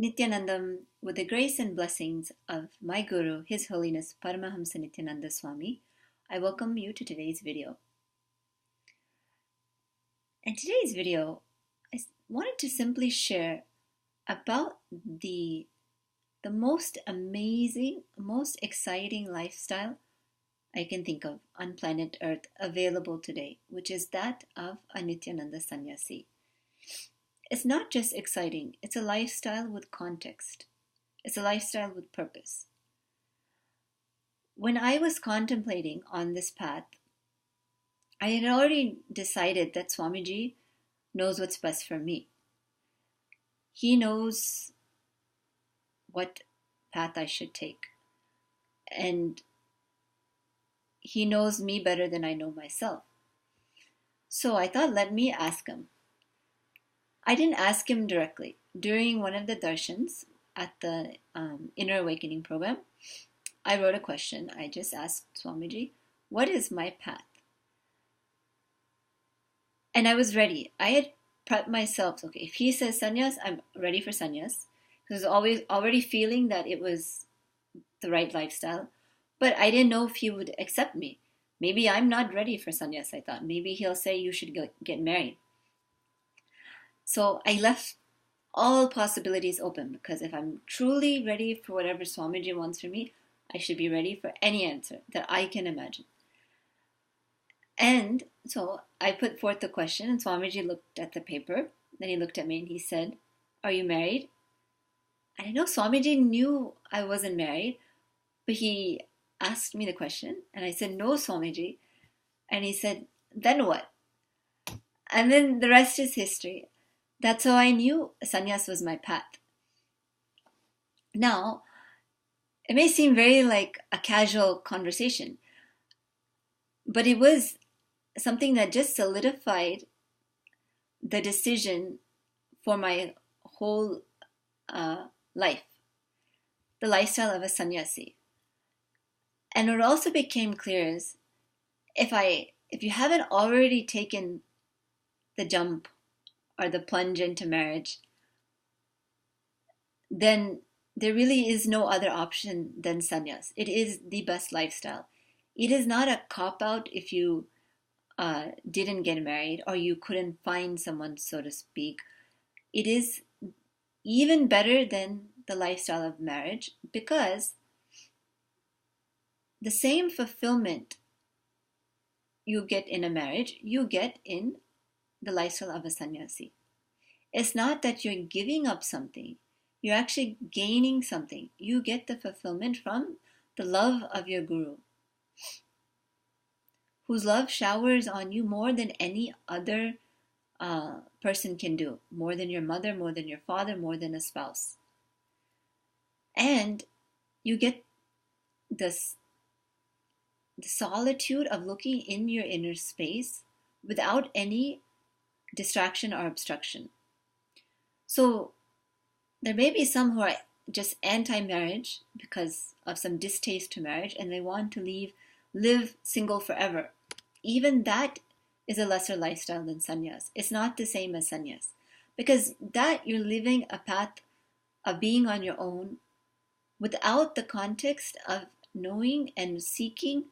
Nithyanandam, with the grace and blessings of my Guru, His Holiness Paramahamsa Nithyananda Swami, I welcome you to today's video. In today's video, I wanted to simply share about the most amazing, most exciting lifestyle I can think of on planet Earth available today, which is that of a Nithyananda sannyasi. It's not just exciting, it's a lifestyle with context. It's a lifestyle with purpose. When I was contemplating on this path, I had already decided that Swamiji knows what's best for me. He knows what path I should take. And he knows me better than I know myself. So I thought, let me ask him. I didn't ask him directly. During one of the darshans at the Inner Awakening program, I wrote a question. I just asked Swamiji, what is my path? And I was ready. I had prepped myself. Okay, if he says sannyas, I'm ready for sannyas. Because I was already feeling that it was the right lifestyle. But I didn't know if he would accept me. Maybe I'm not ready for sannyas, I thought. Maybe he'll say you should get married. So I left all possibilities open, because if I'm truly ready for whatever Swamiji wants from me, I should be ready for any answer that I can imagine. And so I put forth the question, and Swamiji looked at the paper. Then he looked at me and he said, "Are you married?" And I know Swamiji knew I wasn't married, but he asked me the question, and I said, "No, Swamiji." And he said, "Then what?" And then the rest is history. That's how I knew sannyas was my path. Now, it may seem very like a casual conversation, but it was something that just solidified the decision for my whole life, the lifestyle of a sannyasi. And what also became clear is, if you haven't already taken the jump or the plunge into marriage, then there really is no other option than sannyas. It is the best lifestyle. It is not a cop-out if you didn't get married or you couldn't find someone, so to speak. It is even better than the lifestyle of marriage, because the same fulfillment you get in a marriage, you get in the lifestyle of a sannyasi. It's not that you're giving up something, you're actually gaining something. You get the fulfillment from the love of your guru, whose love showers on you more than any other person can do, more than your mother, more than your father, more than a spouse. And you get the solitude of looking in your inner space without any distraction or obstruction. So there may be some who are just anti-marriage because of some distaste to marriage, and they want to live single forever. Even that is a lesser lifestyle than sannyas. It's not the same as sannyas, because that you're living a path of being on your own without the context of knowing and seeking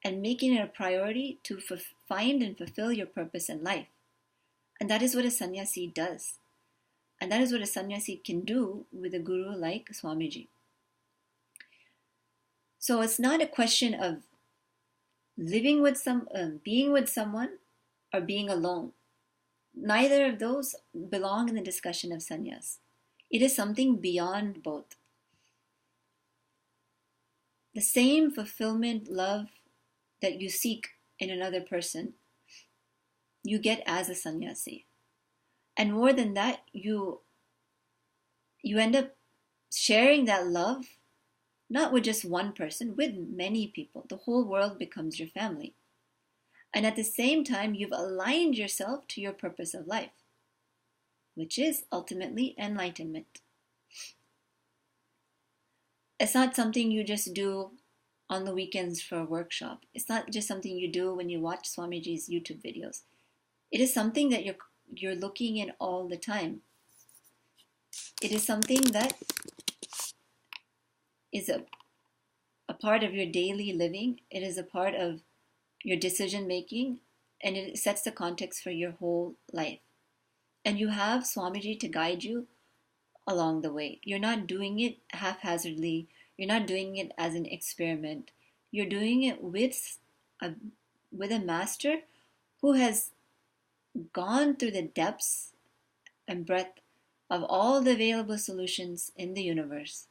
and making it a priority to find and fulfill your purpose in life. And that is what a sannyasi does. And that is what a sannyasi can do with a guru like Swamiji. So it's not a question of being with someone or being alone. Neither of those belong in the discussion of sannyas. It is something beyond both. The same fulfillment, love that you seek in another person, you get as a sannyasi. And more than that, you end up sharing that love, not with just one person, with many people. The whole world becomes your family. And at the same time, you've aligned yourself to your purpose of life, which is ultimately enlightenment. It's not something you just do on the weekends for a workshop. It's not just something you do when you watch Swamiji's YouTube videos. It is something that you're looking in all the time. It is something that is a part of your daily living. It is a part of your decision making, and it sets the context for your whole life. And you have Swamiji to guide you along the way. You're not doing it haphazardly. You're not doing it as an experiment. You're doing it a with a master who has gone through the depths and breadth of all the available solutions in the universe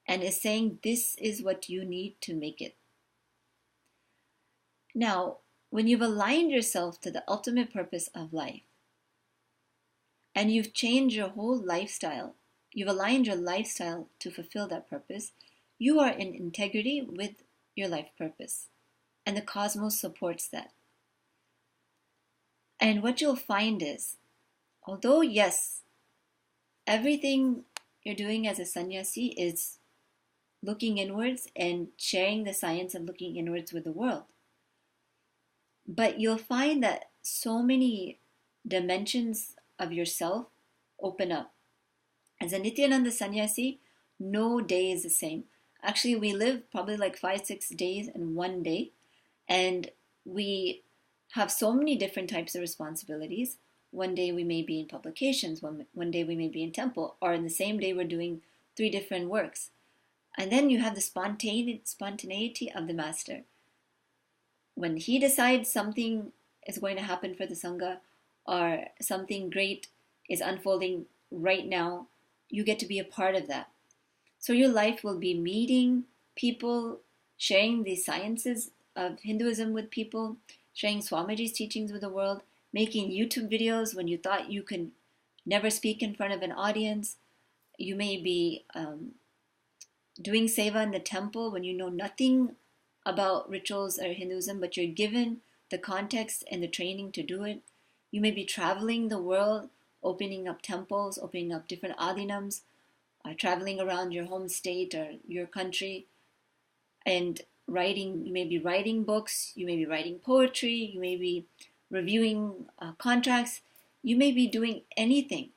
and is saying this is what you need to make it. Now, when you've aligned yourself to the ultimate purpose of life and you've changed your whole lifestyle, you've aligned your lifestyle to fulfill that purpose, you are in integrity with your life purpose, and the cosmos supports that. And what you'll find is, although yes, everything you're doing as a sannyasi is looking inwards and sharing the science of looking inwards with the world, but you'll find that so many dimensions of yourself open up. As a Nithyananda sannyasi, no day is the same. Actually, we live probably like 5-6 days in one day, and we have so many different types of responsibilities. One day we may be in publications, one day we may be in temple, or in the same day we're doing 3 different works. And then you have the spontaneity of the master. When he decides something is going to happen for the Sangha, or something great is unfolding right now, you get to be a part of that. So your life will be meeting people, sharing the sciences of Hinduism with people, sharing Swamiji's teachings with the world, making YouTube videos when you thought you could never speak in front of an audience. You may be doing seva in the temple when you know nothing about rituals or Hinduism, but you're given the context and the training to do it. You may be traveling the world, opening up temples, opening up different adhinams, traveling around your home state or your country, and writing. You may be writing books, you may be writing poetry, you may be reviewing contracts, you may be doing anything.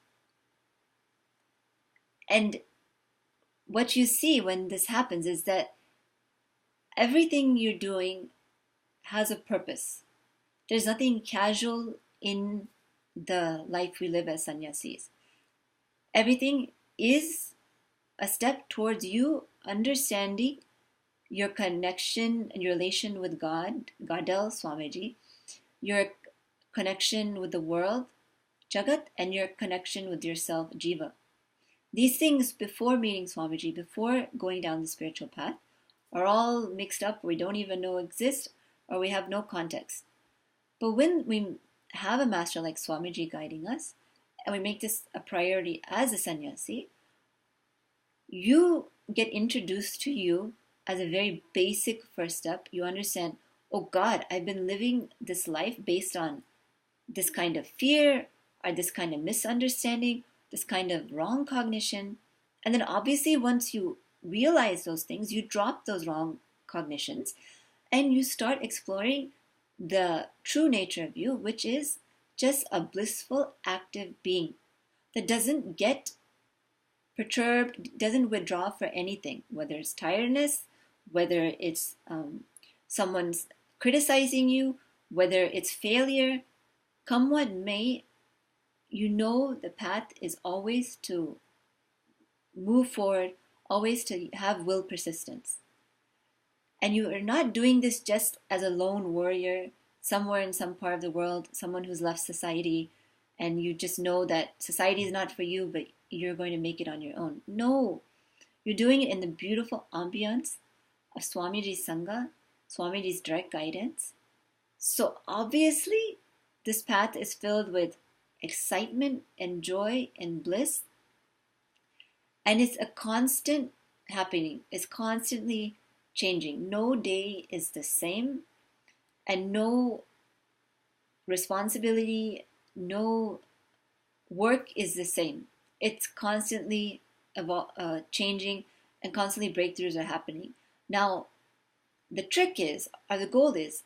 And what you see when this happens is that everything you're doing has a purpose. There's nothing casual in the life we live as sannyasis. Everything is a step towards you understanding your connection and your relation with God, Godel, Swamiji, your connection with the world, Jagat, and your connection with yourself, Jiva. These things before meeting Swamiji, before going down the spiritual path, are all mixed up. We don't even know exist, or we have no context. But when we have a master like Swamiji guiding us, and we make this a priority as a sannyasi, you get introduced to you as a very basic first step. You understand, oh God, I've been living this life based on this kind of fear, or this kind of misunderstanding, this kind of wrong cognition. And then obviously once you realize those things, you drop those wrong cognitions and you start exploring the true nature of you, which is just a blissful, active being that doesn't get perturbed, doesn't withdraw for anything, whether it's tiredness, whether it's someone's criticizing you, whether it's failure. Come what may, you know the path is always to move forward, always to have will persistence. And you are not doing this just as a lone warrior somewhere in some part of the world, someone who's left society, and you just know that society is not for you, but you're going to make it on your own. No, you're doing it in the beautiful ambience of Swamiji's Sangha, Swamiji's direct guidance. So obviously, this path is filled with excitement and joy and bliss. And it's a constant happening. It's constantly changing. No day is the same, and no responsibility, no work is the same. It's constantly changing, and constantly breakthroughs are happening. Now, the trick is, or the goal is,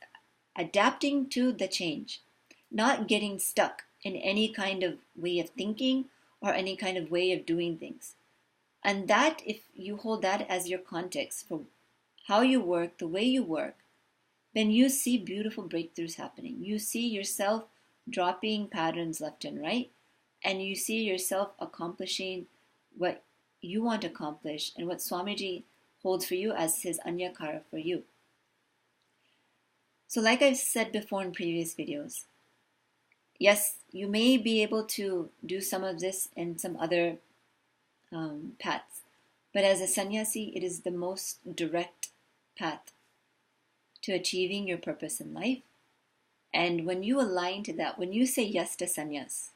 adapting to the change, not getting stuck in any kind of way of thinking or any kind of way of doing things. And that, if you hold that as your context for how you work, the way you work, then you see beautiful breakthroughs happening. You see yourself dropping patterns left and right, and you see yourself accomplishing what you want to accomplish and what Swamiji holds for you as his anyakara for you. So like I've said before in previous videos, yes, you may be able to do some of this in some other paths, but as a sannyasi, it is the most direct path to achieving your purpose in life. And when you align to that, when you say yes to sannyas,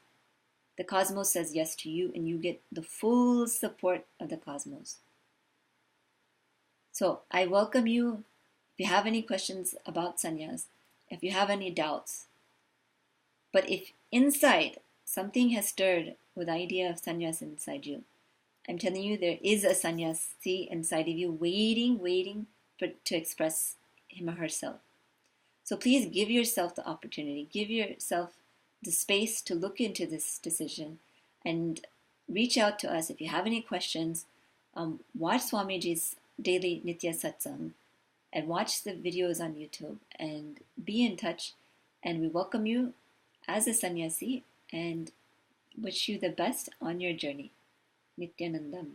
the cosmos says yes to you, and you get the full support of the cosmos. So I welcome you. If you have any questions about sannyas, if you have any doubts, but if inside something has stirred with the idea of sannyas inside you, I'm telling you, there is a sannyasi inside of you waiting to express him or herself. So please give yourself the opportunity, give yourself the space to look into this decision and reach out to us if you have any questions. Watch Swamiji's daily Nitya Satsang and watch the videos on YouTube and be in touch. And we welcome you as a sannyasi and wish you the best on your journey. Nithyanandam.